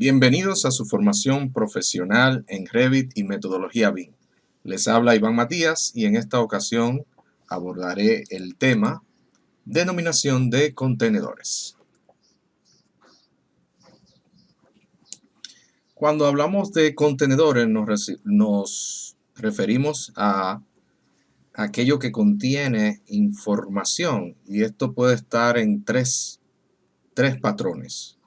Bienvenidos a su formación profesional en Revit y metodología BIM. Les habla Iván Matías y en esta ocasión abordaré el tema denominación de contenedores. Cuando hablamos de contenedores nos referimos a aquello que contiene información, y esto puede estar en tres patrones,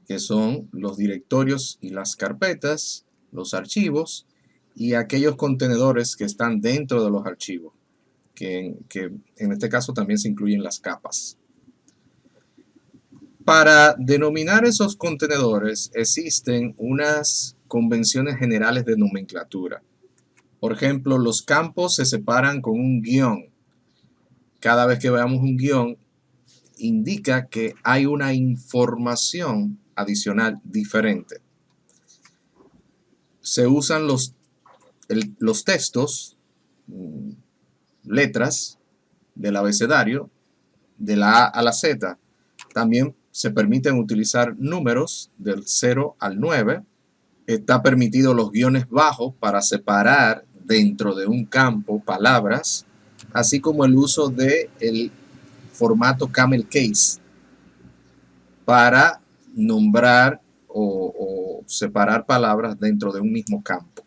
que son los directorios y las carpetas, los archivos y aquellos contenedores que están dentro de los archivos, que en este caso también se incluyen las capas. Para denominar esos contenedores existen unas convenciones generales de nomenclatura. Por ejemplo, los campos se separan con un guión. Cada vez que veamos un guión, indica que hay una información adicional diferente. Se usan los textos, letras del abecedario, de la A a la Z. También se permiten utilizar números del 0 al 9. Está permitido los guiones bajos para separar dentro de un campo palabras, así como el uso del formato camel case para nombrar o separar palabras dentro de un mismo campo.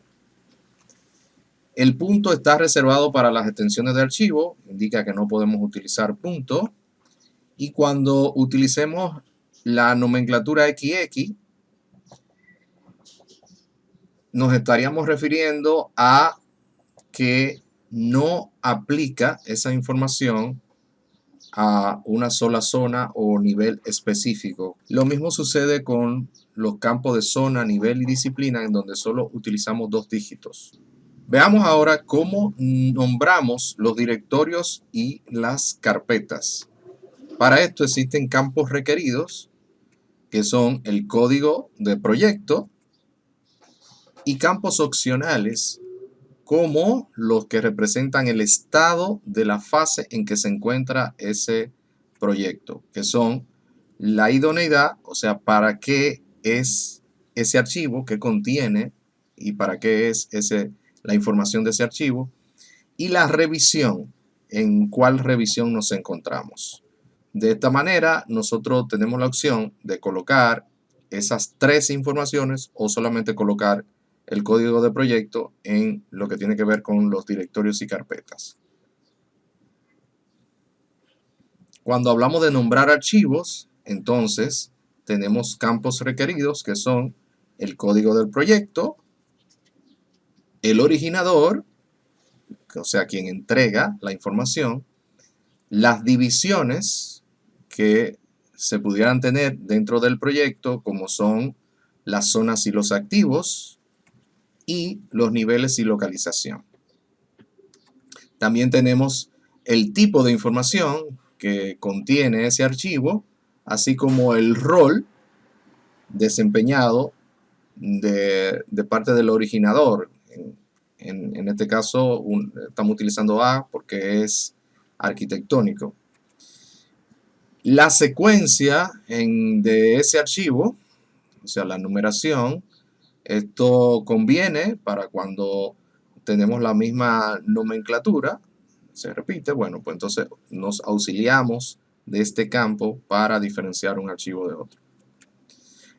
El punto está reservado para las extensiones de archivo, indica que no podemos utilizar punto. Y cuando utilicemos la nomenclatura XX, nos estaríamos refiriendo a que no aplica esa información a una sola zona o nivel específico. Lo mismo sucede con los campos de zona, nivel y disciplina, en donde solo utilizamos 2 dígitos. Veamos ahora cómo nombramos los directorios y las carpetas. Para esto existen campos requeridos, que son el código de proyecto, y campos opcionales, como los que representan el estado de la fase en que se encuentra ese proyecto, que son la idoneidad, o sea, para qué es ese archivo, qué contiene y para qué es la información de ese archivo, y la revisión, en cuál revisión nos encontramos. De esta manera, nosotros tenemos la opción de colocar esas 3 informaciones o solamente colocar el código de proyecto en lo que tiene que ver con los directorios y carpetas. Cuando hablamos de nombrar archivos, entonces tenemos campos requeridos, que son el código del proyecto, el originador, o sea, quien entrega la información, las divisiones que se pudieran tener dentro del proyecto, como son las zonas y los activos, y los niveles y localización. También tenemos el tipo de información que contiene ese archivo, así como el rol desempeñado de parte del originador. En este caso estamos utilizando A porque es arquitectónico. La secuencia de ese archivo, o sea, la numeración, esto conviene para cuando tenemos la misma nomenclatura, se repite, bueno, pues entonces nos auxiliamos de este campo para diferenciar un archivo de otro.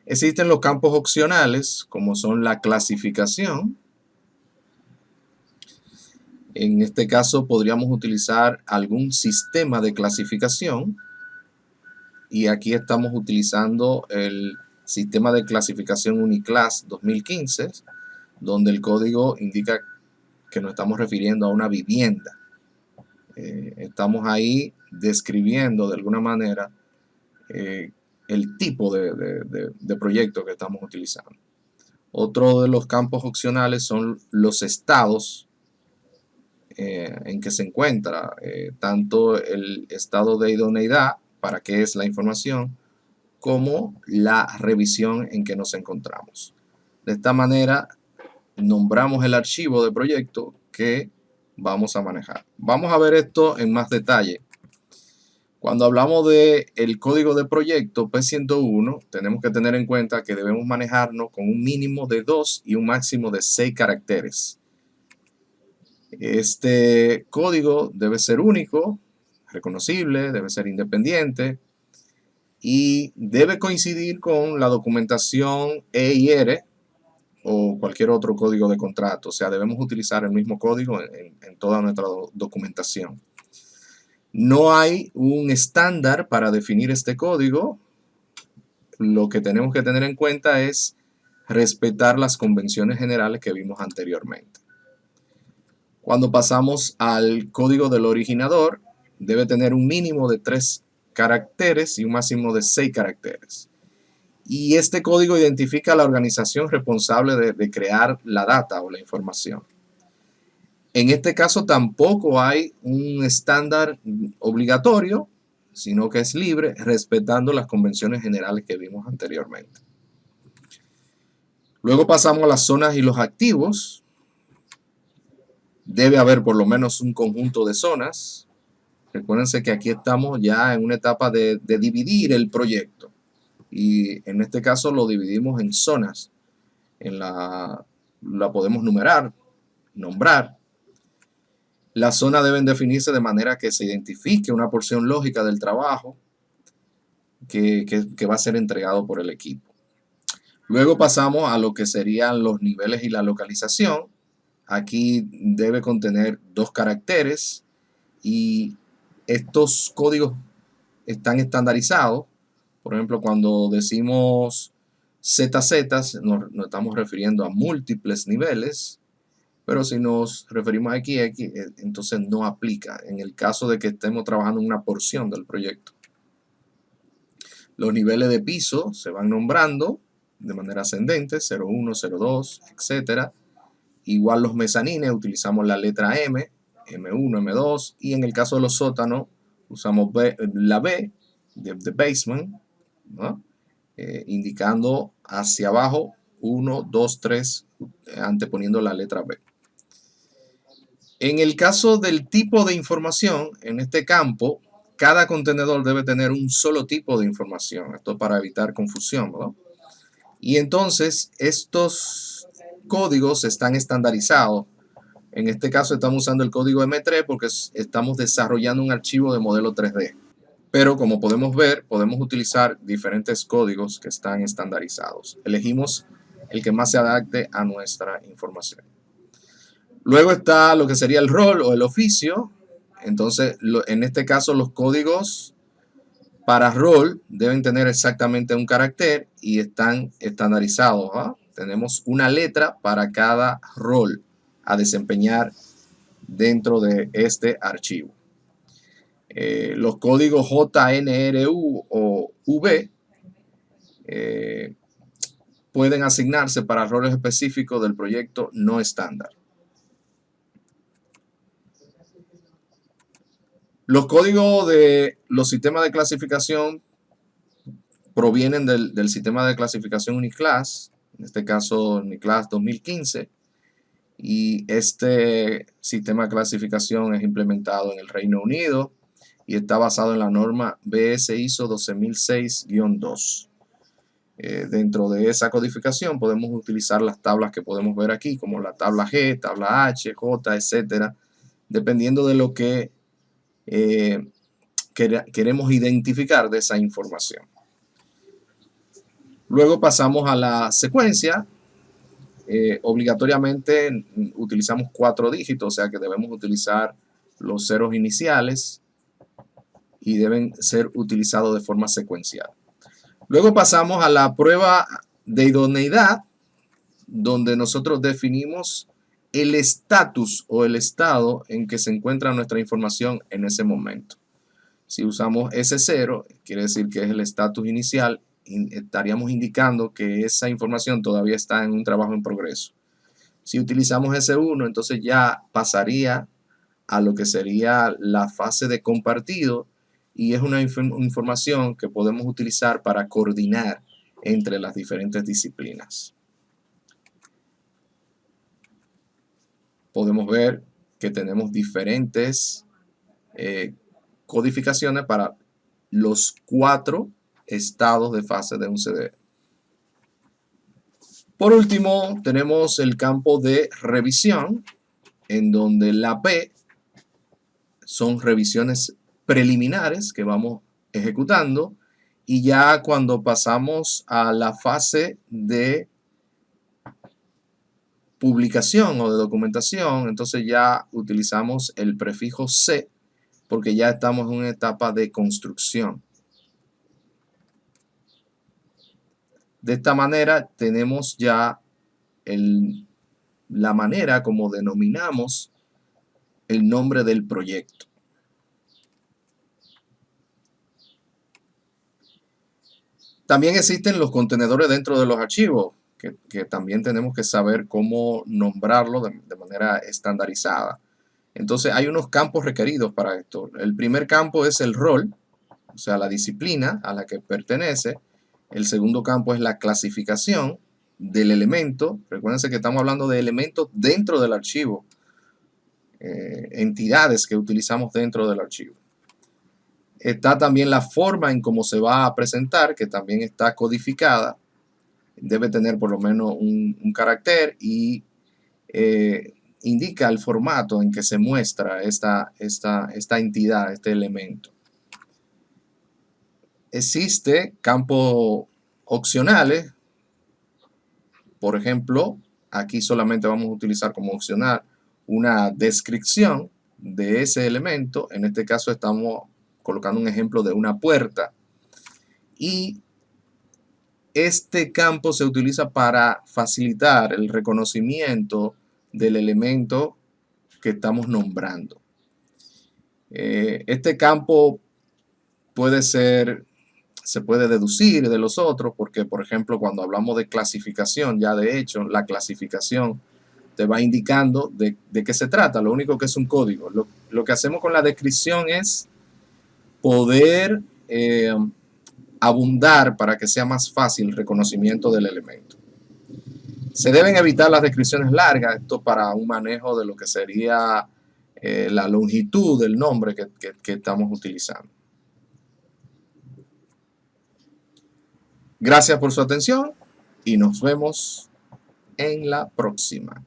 Existen los campos opcionales, como son la clasificación. En este caso podríamos utilizar algún sistema de clasificación, y aquí estamos utilizando el sistema de clasificación Uniclass 2015, donde el código indica que nos estamos refiriendo a una vivienda. Estamos ahí describiendo de alguna manera el tipo de proyecto que estamos utilizando. Otro de los campos opcionales son los estados en que se encuentra, tanto el estado de idoneidad, para qué es la información, como la revisión en que nos encontramos. De esta manera nombramos el archivo de proyecto que vamos a manejar. Vamos a ver esto en más detalle. Cuando hablamos de el código de proyecto P101, tenemos que tener en cuenta que debemos manejarnos con un mínimo de 2 y un máximo de 6 caracteres. Este código debe ser único, reconocible, debe ser independiente y debe coincidir con la documentación EIR o cualquier otro código de contrato. O sea, debemos utilizar el mismo código en toda nuestra documentación. No hay un estándar para definir este código. Lo que tenemos que tener en cuenta es respetar las convenciones generales que vimos anteriormente. Cuando pasamos al código del originador, debe tener un mínimo de 3 caracteres y un máximo de 6 caracteres. Y este código identifica a la organización responsable de crear la data o la información. En este caso tampoco hay un estándar obligatorio, sino que es libre, respetando las convenciones generales que vimos anteriormente. Luego pasamos a las zonas y los activos. Debe haber por lo menos un conjunto de zonas. Recuérdense que aquí estamos ya en una etapa de dividir el proyecto. Y en este caso lo dividimos en zonas. La podemos numerar, nombrar. Las zonas deben definirse de manera que se identifique una porción lógica del trabajo que va a ser entregado por el equipo. Luego pasamos a lo que serían los niveles y la localización. Aquí debe contener 2 caracteres y estos códigos están estandarizados. Por ejemplo, cuando decimos ZZ, nos estamos refiriendo a múltiples niveles, pero si nos referimos a XX, entonces no aplica en el caso de que estemos trabajando en una porción del proyecto. Los niveles de piso se van nombrando de manera ascendente, 01, 02, etc. Igual los mezanines, utilizamos la letra M, M1, M2, y en el caso de los sótanos, usamos la B, de basement, ¿no? Indicando hacia abajo 1, 2, 3, anteponiendo la letra B. En el caso del tipo de información, en este campo, cada contenedor debe tener un solo tipo de información. Esto para evitar confusión, ¿no? Y entonces, estos códigos están estandarizados. En este caso estamos usando el código M3 porque estamos desarrollando un archivo de modelo 3D. Pero como podemos ver, podemos utilizar diferentes códigos que están estandarizados. Elegimos el que más se adapte a nuestra información. Luego está lo que sería el rol o el oficio. Entonces, en este caso, los códigos para rol deben tener exactamente un carácter y están estandarizados, ¿ah? Tenemos una letra para cada rol a desempeñar dentro de este archivo. Los códigos JNRU o V pueden asignarse para roles específicos del proyecto no estándar. Los códigos de los sistemas de clasificación provienen del sistema de clasificación Uniclass, en este caso Uniclass 2015, y este sistema de clasificación es implementado en el Reino Unido y está basado en la norma BS ISO 12006-2. Dentro de esa codificación podemos utilizar las tablas que podemos ver aquí, como la tabla G, tabla H, J, etcétera, dependiendo de lo que queremos identificar de esa información. Luego pasamos a la secuencia. Obligatoriamente utilizamos 4 dígitos, o sea que debemos utilizar los ceros iniciales y deben ser utilizados de forma secuencial. Luego pasamos a la prueba de idoneidad, donde nosotros definimos el estatus o el estado en que se encuentra nuestra información en ese momento. Si usamos S0, quiere decir que es el estatus inicial, estaríamos indicando que esa información todavía está en un trabajo en progreso. Si utilizamos S1, entonces ya pasaría a lo que sería la fase de compartido y es una información que podemos utilizar para coordinar entre las diferentes disciplinas. Podemos ver que tenemos diferentes codificaciones para los 4 estados de fase de un CDE. Por último, tenemos el campo de revisión, en donde la P son revisiones preliminares que vamos ejecutando, y ya cuando pasamos a la fase de publicación o de documentación, entonces ya utilizamos el prefijo C porque ya estamos en una etapa de construcción. De esta manera tenemos ya la manera como denominamos el nombre del proyecto. También existen los contenedores dentro de los archivos, que también tenemos que saber cómo nombrarlo de manera estandarizada. Entonces hay unos campos requeridos para esto. El primer campo es el rol, o sea, la disciplina a la que pertenece. El segundo campo es la clasificación del elemento. Recuérdense que estamos hablando de elementos dentro del archivo, entidades que utilizamos dentro del archivo. Está también la forma en cómo se va a presentar, que también está codificada. Debe tener por lo menos un carácter y indica el formato en que se muestra esta entidad, este elemento. Existe campos opcionales. Por ejemplo, aquí solamente vamos a utilizar como opcional una descripción de ese elemento. En este caso estamos colocando un ejemplo de una puerta. Y este campo se utiliza para facilitar el reconocimiento del elemento que estamos nombrando. Este campo se puede deducir de los otros porque, por ejemplo, cuando hablamos de clasificación, ya de hecho, la clasificación te va indicando de qué se trata, lo único que es un código. Lo que hacemos con la descripción es poder abundar para que sea más fácil el reconocimiento del elemento. Se deben evitar las descripciones largas, esto para un manejo de lo que sería la longitud del nombre que estamos utilizando. Gracias por su atención y nos vemos en la próxima.